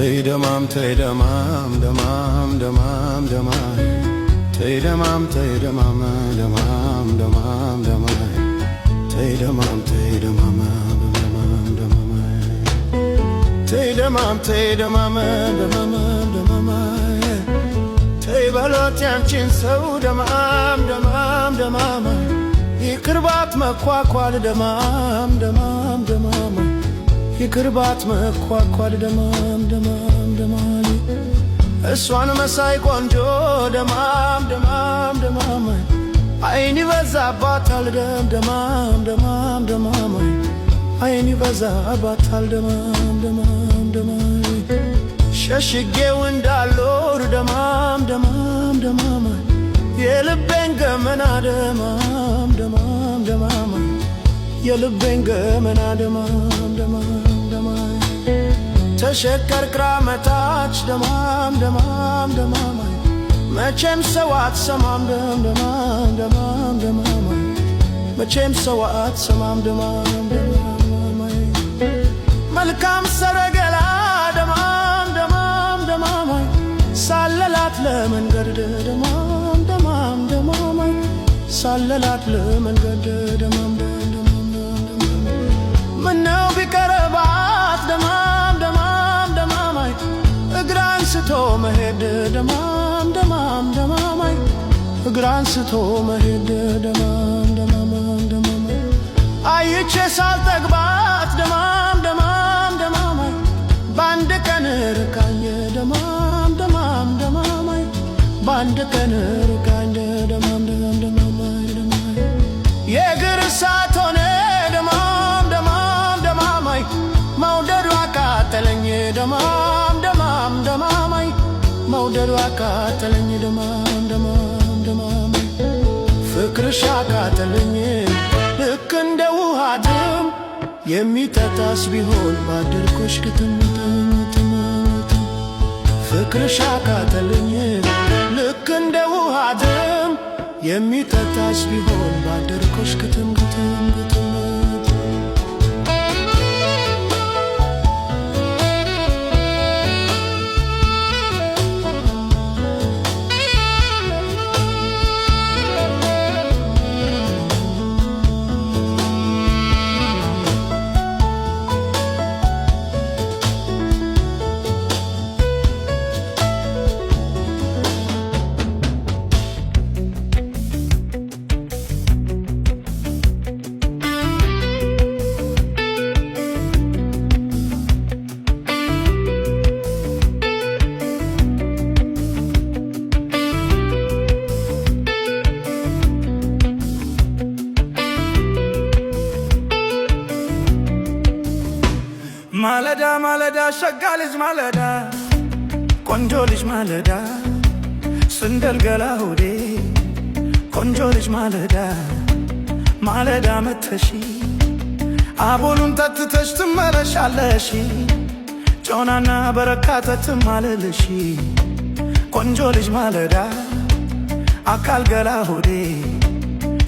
ተይደማም ተይደማም ደማም ደማም ደማም ተይደማም ተይደማም ደማም ደማም ደማም ተይደማም ተይደማም ደማም ደማም ተይደማም ተይደማም ደማም ደማም ተይበሎት ያንቺን ሰው ደማም ደማም ደማም ይቅርባት መኳኳል ደማም ደማም ደማም ይቅርባት መኳኳል ደማም ደማም ደማም እሷን መሳይ ቆንጆ ደማም ደማም ደማም አይን ይበዛባታል ደማም ደማም ደማም አይን ይበዛባታል ደማም ደማም ደማም ሸሽጌው እንዳልኖር ደማም ደማም ደማም የልቤን ገመና ደማም ደማም ደማም የልቤን ገመና ደማም ደማም ደማም ተሸከርክራ መታች ደማም ደማም ደማም መቼም ሰው አትሰማም ደማም ደማም ደማም መቼም ሰው አትሰማም ደማም ደማም መልካም ሰረገላ ደማም ደማም ደማም ሳለላት ለመንገድ ደማም ደማም ደማም ሳለላት ለመንገድ ደማም ምነው ቢቀርባት ደማም ደማም ደማም እግር አንስቶ መሄድ ደማም ደማም ደማም እግር አንስቶ መሄድ ደማም ደማም ደማም አይቼ ሳልጠግባት ደማም ደማም ደማም በአንድ ቀን ርቃኝ ደማም ደማም ደማም በአንድ ቀን ርቃኝ ደማም ደማም ደማም የእግር እሳት ሆነ ደማም ደማም ደማም መውደዷ አቃጠለኝ ደማም ደማም ደማም መውደዷ አቃጠለኝ ደማም ደማም ደማም ፍቅርሽ አቃጠለኝ ልክ እንደ ውሃ ጥም የሚጠጣስ ቢሆን ባደርኩሽ ክትምትም ፍቅርሽ አቃጠለኝ ልክ እንደ ውሃ ጥም የሚጠጣስ ቢሆን ባደርኩሽ ክትምትም ማለዳ ማለዳ ሸጋ ልጅ ማለዳ ቆንጆ ልጅ ማለዳ ስንደል ገላ ሆዴ ቆንጆ ልጅ ማለዳ ማለዳ መተሺ አቦሉን ጠጥተሽ ትመለሻለሽ ጮናና በረካተ ትማለልሽ ቆንጆ ልጅ ማለዳ አካል ገላ ሆዴ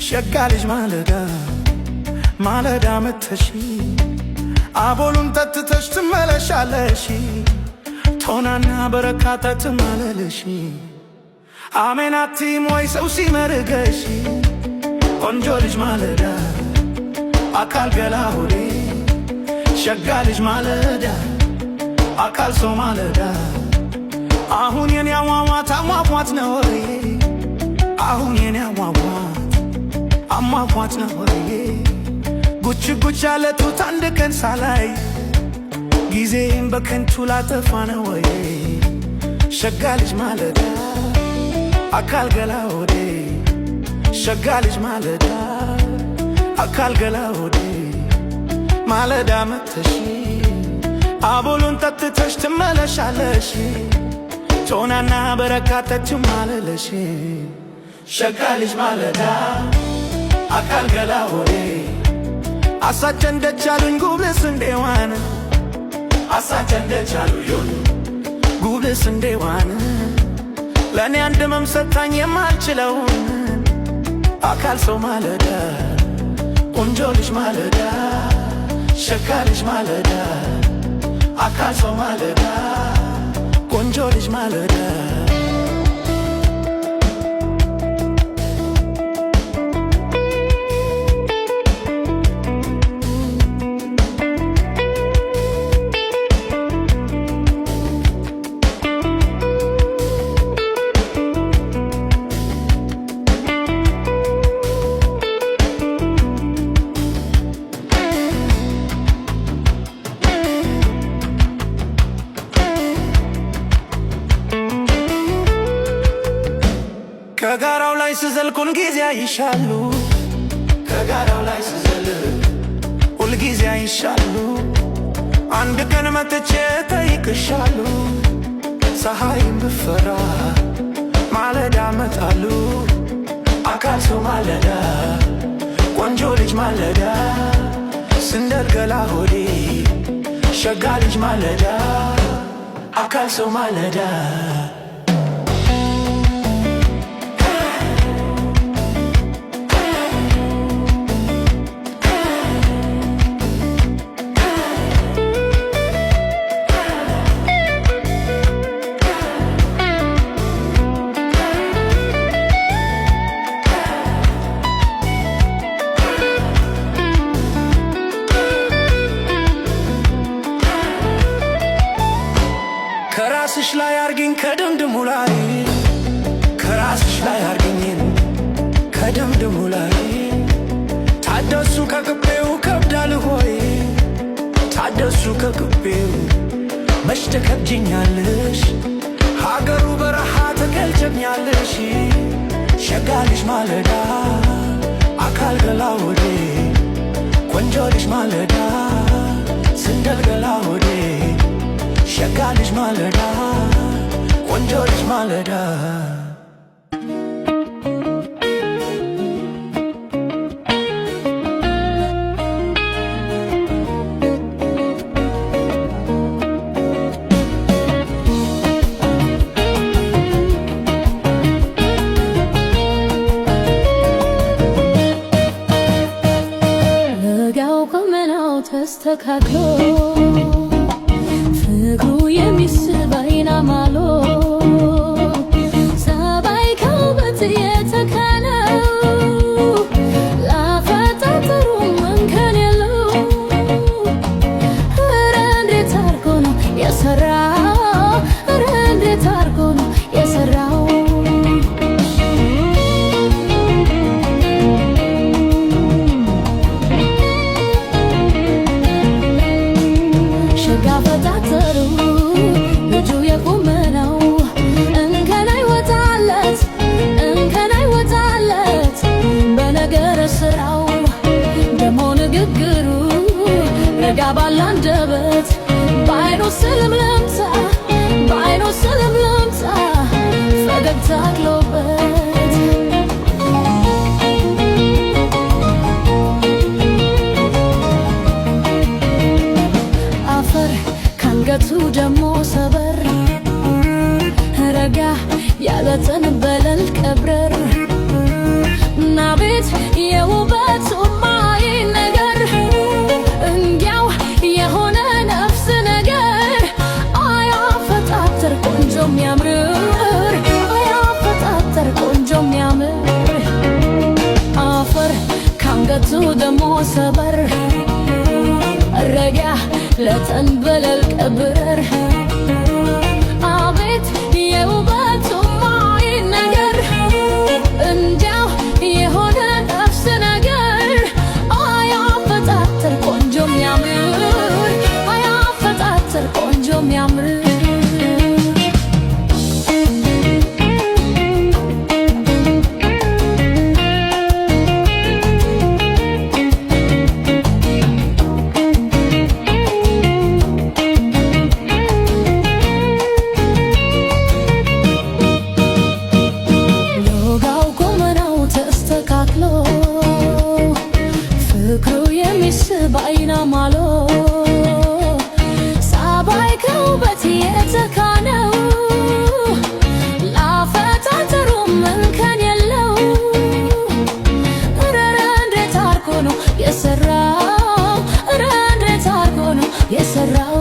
ሸጋ ልጅ ማለዳ ማለዳ መተሺ አቦሉን ጠጥተሽ ትመለሻለሽ ቶናና በረካታ ትማለልሽ አሜናቲ ሞይ ሰው ሲመርገሽ ቆንጆ ልጅ ማለዳ አካል ገላ ሆዴ ሸጋ ልጅ ማለዳ አካል ሰው ማለዳ አሁን የኔ አሟሟት አሟሟት ነው ወይ አሁን የኔ አሟሟት ነው ወይ ጉች ጉች ያለ ጡት አንድ ቀን ሳላይ ጊዜን በከንቱ ላጠፋ ነው ወይ ሸጋ ልጅ ማለዳ አካል ገላ ሆዴ ሸጋ ልጅ ማለዳ አካል ገላ ሆዴ ማለዳ መተሺ አቦሉን ጠጥተሽ ትመለሻለሽ ጮናና በረካታ ትማለለሽ ሸጋ ልጅ ማለዳ አካል ገላ ሆዴ አሳቸን ደቻሉኝ ጉብልስ እንደዋን አሳቸን ደቻሉኝ ጉብልስ እንደዋን ለኔ አንድ መምሰታኝ የማልችለውን አካል ሰው ማለዳ ቆንጆ ልጅ ማለዳ ሸጋ ልጅ ማለዳ አካል ሰው ማለዳ ቆንጆ ልጅ ማለዳ ከጋራው ላይ ስዘል ሁልጊዜ አይሻሉ ከጋራው ላይ ስዘል ሁልጊዜ አይሻሉ አንድ ቀን መጥቼ ጠይቅሻሉ ፀሐይም ብፈራ ማለዳ መጣሉ አካል ሰው ማለዳ ቆንጆ ልጅ ማለዳ ስንደል ገላ ሆዴ ሸጋ ልጅ ማለዳ አካል ሰው ማለዳ ከራስሽ ላይ አርጊኝ ከድምድሙ ላይ ከራስሽ ላይ አርጊኝ ከድምድሙ ላይ ታደሱ ከቅቤው ከብዳል ሆይ ታደሱ ከቅቤው መች ተከብጅኛለሽ ሀገሩ በረሃ ተከልቸኛለሽ ሸጋ ልጅ ማለዳ አካል ገላ ወዴ ቆንጆ ልጅ ማለዳ ስንደል ገላ ወዴ ሸጋ ልጅ ማለዳ ቆንጆ ልጅ ማለዳ ለጋው ቁመናው ተስተካክሎ ፍቅሩ የሚስብ አይና ማሎ ሰባይ ከውበት የተካነው ላፈጣጠሩ እንከን የለው ኧረ እንዴት አርጎ ነው የሰራው ኧረ እንዴት አርጎ ነው የሰራው ሸጋ ፈጣጠሩ ልጁ የቁመናው እንከን አይወጣለት እንከን አይወጣለት በነገረ ስራው ደሞ ንግግሩ ረጋ ባለ አንደበት በአይኑ ስልምልምታ በአይኑ ስልምልምታ ፈገግታ አክሎበት አፈር ካንገቱ ደሞ ሰበር ረጋ ያለ ጠንበለል ቀብረር እና ቤት የውበቱ ማይ ነገር እንዲያው የሆነ ነፍስ ነገር አያፈጣጠር ቆንጆ የሚያምር አያፈጣጠር ቆንጆ የሚያምር አፈር ካንገቱ ደሞ ሰበር ረጋ ለጠንበለል ቀብረር አቤት የውበቱ ማይ ነገር እንዲያው የሆነ ነፍስ ነገር አያፈጣጠር ቆንጆ የሚያምር አያፈጣጠር ቆንጆ የሚያምር ፍቅሩ የሚስብ አይና ማሎ ሰባይ ከውበት የተካነው ላፈጣጠሩም እንከን የለው ኧረ እንዴት አርጎ ነው የሰራው ኧረ እንዴት አርጎ ነው የሰራው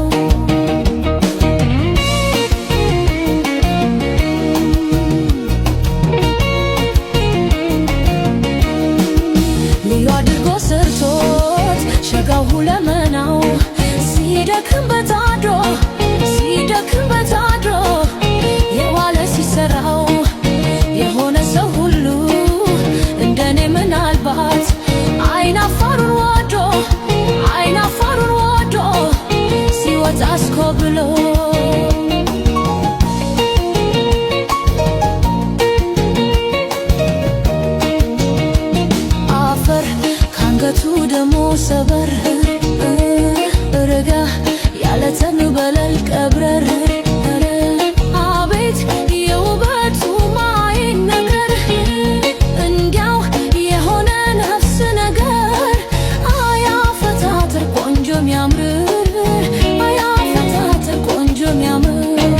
የሚያምር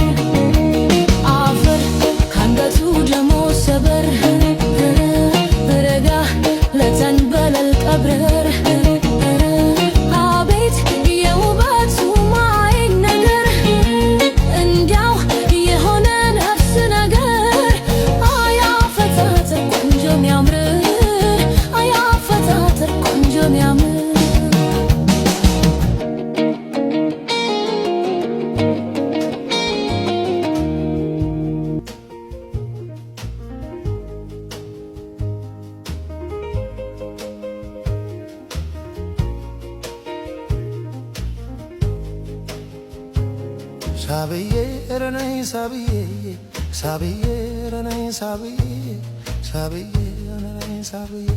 አፈር ካንገቱ ደሞ ሰበር ረጋ ለተንበለል ቀብረር አቤት የውበቱ ማየት ነገር እንዲያው የሆነ ነፍስ ነገር አያፈጣጥር ቆንጆ የሚያምር አያፈጣጥር ቆንጆ የሚያምር ሳብዬ ረነይ ሳብዬ ሳብዬ ረነይ ሳብዬ ሳብዬ ረነይ ሳብዬ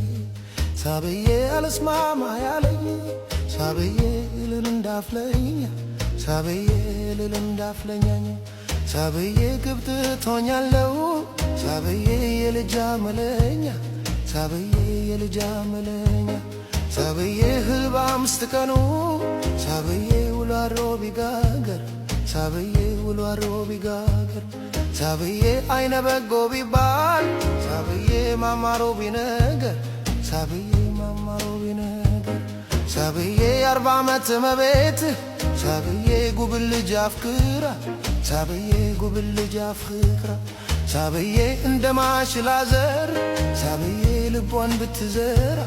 ሳብዬ አልስማማ ያለኝ ሳብዬ እልል እንዳፍለኛ ሳብዬ እልል እንዳፍለኛኝ ሳብዬ ግብት ቶኛለው ሳብዬ የልጅ አመለኛ ሳብዬ የልጅ አመለኛ ሳብዬ ህልባ አምስት ቀኑ ሳብዬ ውሎ አድሮ ቢጋገር ሳብዬ ውሎ አድሮ ቢጋገር ሳብዬ አይነ በጎ ቢባል ሳብዬ ማማሮ ቢነገር ሳብዬ ማማሮ ቢነገር ሳብዬ 40 ዓመት መቤት ሳብዬ ጉብል ልጅ አፍክራ ሳብዬ ጉብል ልጅ አፍክራ ሳብዬ እንደ ማሽላ ዘር ሳብዬ ልቧን ብትዘራ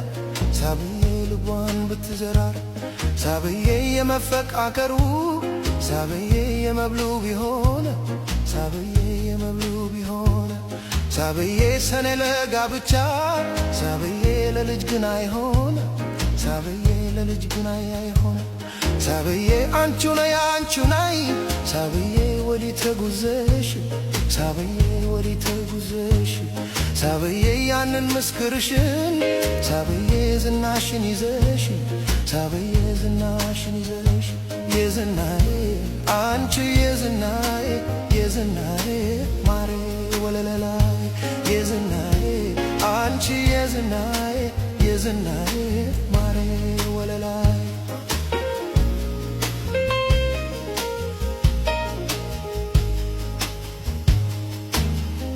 ሳብዬ ልቧን ብትዘራ ሳብዬ የመፈቃከሩ ሳብዬ የመብሉ ቢሆነ ሳብዬ የመብሉ ቢሆነ ሳብዬ ሰኔ ለጋብቻ ሳብዬ ለልጅ ግን አይሆነ ሳብዬ ለልጅ ግን አይሆነ ሳብዬ አንቹ ነይ አንቹ ነይ ሳብዬ ወዲህ ተጉዘሽ ሳብዬ ወዲህ ተጉዘሽ ሳብዬ ያንን ምስክርሽን ሳብዬ ዝናሽን ይዘሽ ሳብዬ ዝናሽን ይዘሽ የዝናዬ አንቺ የዝናዬ የዝናዬ ማሬ ወለለላይ የዝናዬ አንቺ የዝናዬ የዝናዬ ማሬ ወለላይ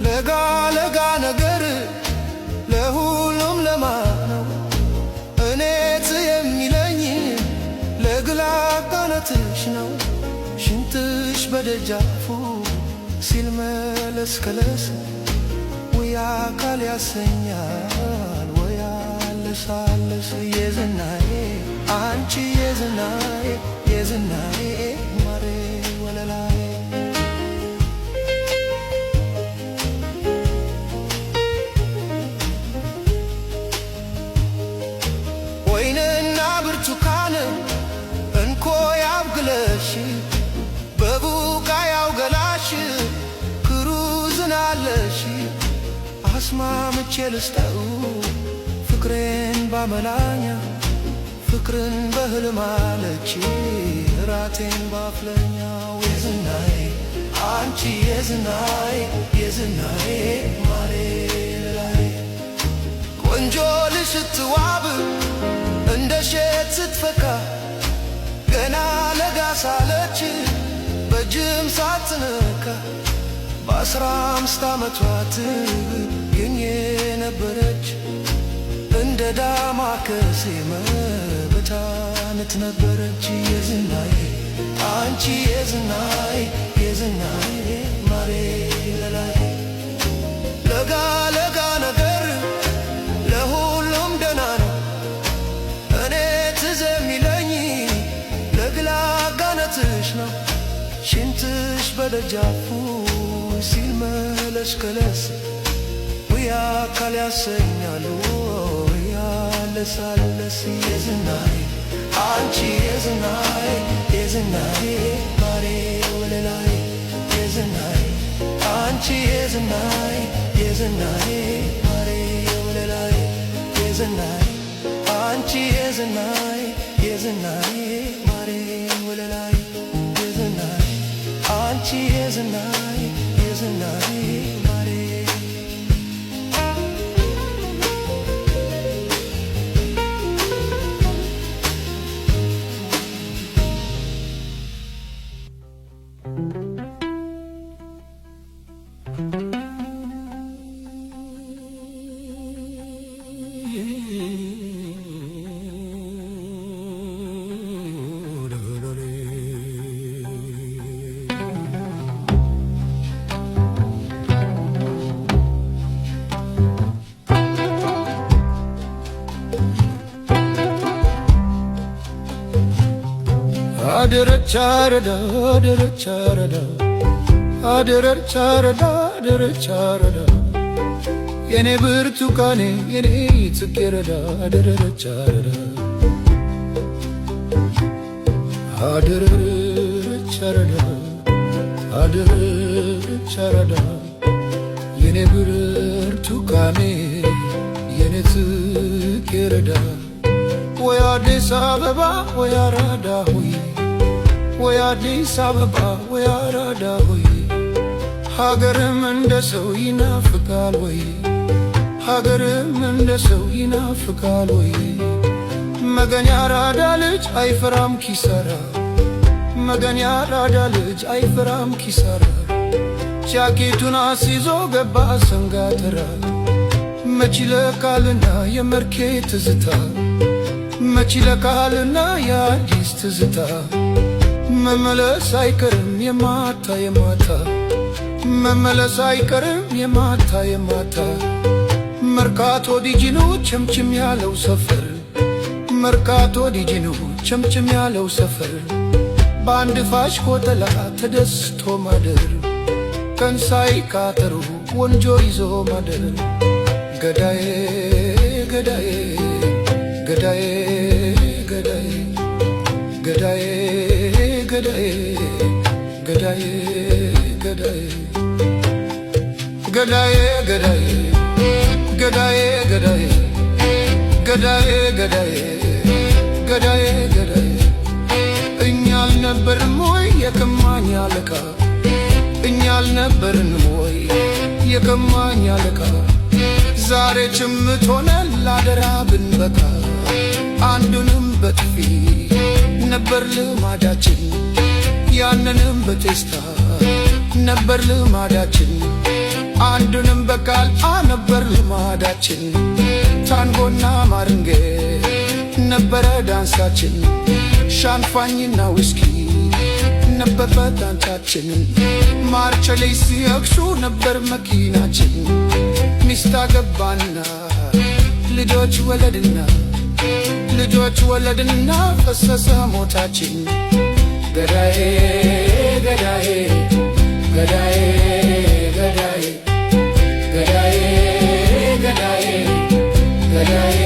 ለጋ ለጋ ነገር ለሁሉም ለማነው እኔት የሚለኝ ለግላጋነትሽ ነው ሽንትሽ በደጃፉ ሲል መለስ ከለስ ወይ አካል ያሰኛል ወይ አለሳለስ የዝናዬ አንቺ የዝናዬ የዝናዬ ማሬ ወለላይ ወይንና ብርቱካን እንኮ ያብግለሽ በቡቃያው ገላሽ ክሩዝናለሽ አስማምቼ ልስጠው ፍቅሬን ባመላኛ ፍቅርን በህልም አለች ራቴን ባፍለኛው የዝናዬ አንቺ የዝናዬ የዝናዬ ማሬ ላይ ቆንጆ ልጅ ስትዋብ እንደ ሼት ስትፈካ ገና ለጋ ሳለች በጅም ሳትነካ በ15 ዓመቷ ትገኝ ነበረች እንደ ዳማ ከሴ መበታነት ነበረች የዝናዬ አንቺ የዝናዬ የዝናዬ ማሬ ለላይ ለጋ ለጋ ነገር ለሁሉም ደና ነው እኔ ትዝ የሚለኝ ለግላጋነትሽ ነው ሽንትሽ በደጃፉ ሲል መለስ ከለስ ወይ አካል ያሰኛሉ ያለሳለስ የዝናዬ አንቺ የዝናዬ የዝናዬ ማሬ ወለላይ የዝናዬ አንቺ የዝናዬ የዝናዬ ማሬ ወለላይ የዝናዬ አንቺ የዝናዬ የዝናዬ ማሬ ወለላይ የዝናዬ አንቺ የዝናዬ የዝናዬ ማሬ አደረቻረዳ አደረቻረዳ አደረቻረዳ አደረቻረዳ የኔ ብርቱካኔ የኔ ጽጌረዳ አደረቻረዳ አደረቻረዳ አደረቻረዳ የኔ ብርቱካኔ የኔ ጽጌረዳ ወይ አዲስ አበባ ወይ አራዳ ሆይ ወይ አዲስ አበባ ወይ አራዳ ሆይ ሀገርም እንደ ሰው ይናፍቃል ወይ ሀገርም እንደ ሰው ይናፍቃል ወይ መገኛ አራዳ ልጅ አይፈራም ኪሳራ መገኛ አራዳ ልጅ አይፈራም ኪሳራ ጃኬቱን አስይዞ ገባ ሰንጋተራ መች ይለካልና የመርኬ ትዝታ መች ይለካልና የአዲስ ትዝታ መመለስ አይቀርም የማታ የማታ መመለስ አይቀርም የማታ የማታ መርካቶ ዲጂኑ ቸምችም ያለው ሰፈር መርካቶ ዲጂኑ ቸምችም ያለው ሰፈር በአንድ ፋሽ ቆጠላ ተደስቶ ማደር ቀን ሳይቃጠሩ ወንጆ ይዞ ማደር ገዳዬ ገዳዬ ገዳዬ ገዳዬ ገዳዬ ገዳዬ ገዳዬ ገዳዬ ገዳዬ ገዳዬ ገዳዬ ገዳዬ ገዳዬ ገዳዬ ገዳዬ ገዳዬ እኛ አልነበርንም ወይ የከማኝ አለቃ እኛ አልነበርንም ወይ የከማኝ አለቃ ዛሬ ጭምት ሆነን ላደራ ብንበቃ አንዱንም በጥፊ ነበር ልማዳችን ያንንም በቴስታ ነበር ልማዳችን አንዱንም በቃል ነበር ልማዳችን ታንጎና ማርንጌ ነበረ ዳንሳችን ሻንፋኝና ዊስኪ ነበር በዳንሳችን ማርቸሌ ሲያክሱ ነበር መኪናችን ሚስት አገባና ልጆች ወለድና ልጆች ወለድና ፈሰሰ ሞታችን ገዳዬ ገዳዬ ገዳዬ ገዳዬ ገዳዬ ገዳዬ ገዳዬ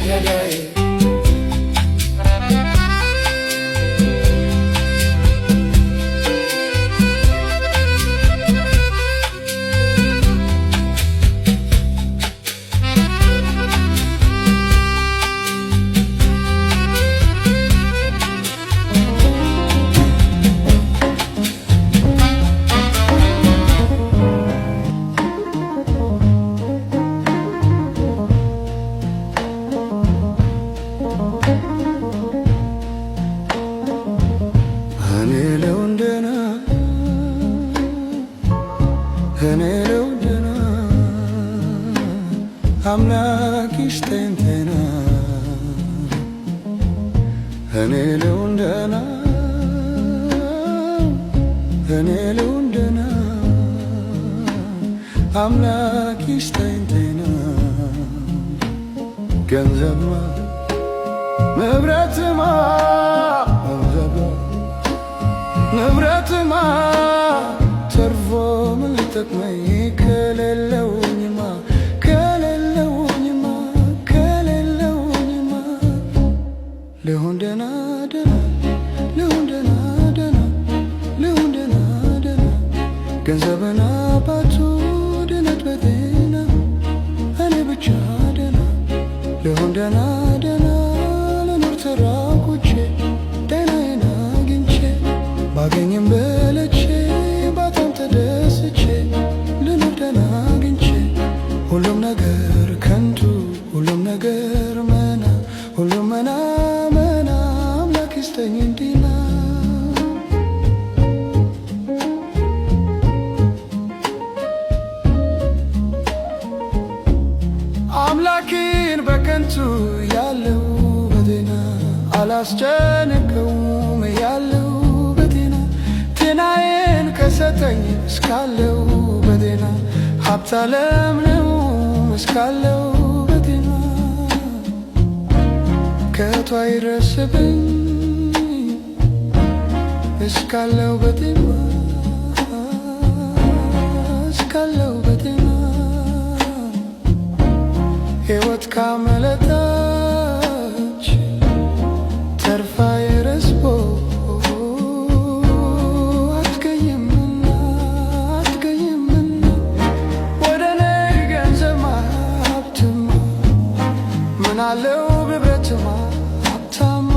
ገዳዬ አምላክ ይስጠን ጤና እኔ ልሁን ደህና አምላክ ይስጠን ጤና ገንዘብማ ንብረትማ ተርፎ ምን ሊጠቅመኝ ከሌለውኝማ ልሁን ደህና ደህና ልሁን ደህና ደህና ልሁን ደህና ደህና ገንዘብና አባቱ ድነት በጤና እኔ ብቻ ደህና ልሁን ደህና ደህና ልኑር ተራቁቼ ጤናዬን አግኝቼ ባገኝም በልቼ ባጣም ተደስቼ ልኑር ደህና አግኝቼ ሁሉም ነገር ከንቱ ሁሉም ነገር መና ሁሉም መና እንዲና አምላኬን በከንቱ ያለው በጤና አላስጨንቀውም ያለው በጤና ጤናዬን ከሰጠኝ እስካለው በጤና ሀብት ዓለም ነው እስካለው በጤና ከቶ አይደርስብኝ እስካለው በጤና እስካለው በጤና ሕይወት ካመለጠች ተርፋ የረስቦ አትገኝምና ወደ እኔ ገንዘብ ሀብትማ ምናለው ብብረትማ ሀብታማ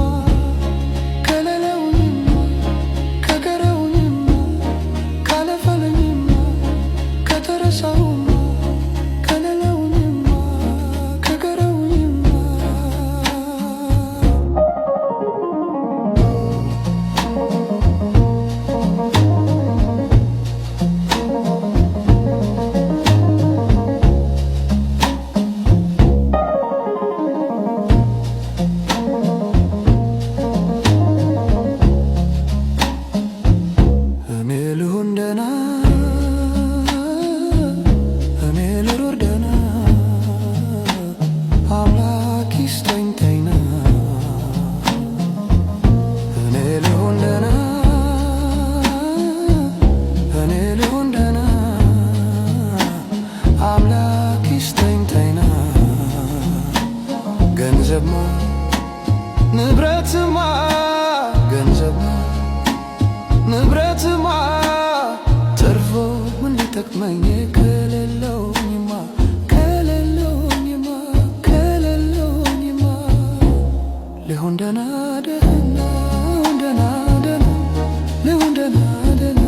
ከሌለውኝማ ከቀረውኝማ ካለፈለኝማ ከተረሳውማ ገንዘብማ ንብረትማ ገንዘብማ ንብረትማ ተርፎ ምን ሊጠቅመኝ ከሌለውኝማ ልሁን ደህና ደህና ልሁን ደህና ደህና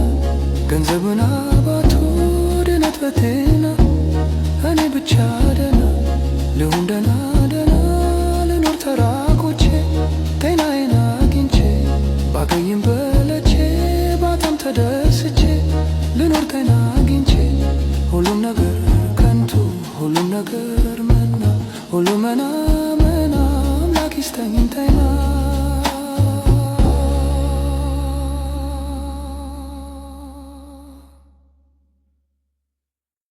ገንዘብና ባቶ ድነት በቴና እኔ ብቻ ደህና ልሁን ደህና ልኖር ተራቆቼ ጤናዬን አግኝቼ ባገኝም በለቼ ባጣም ተደስቼ ልኖር ጤና አግኝቼ ሁሉም ነገር ከንቱ ሁሉም ነገር መና ሁሉ መና አምላክ ይስጠኝ ጤና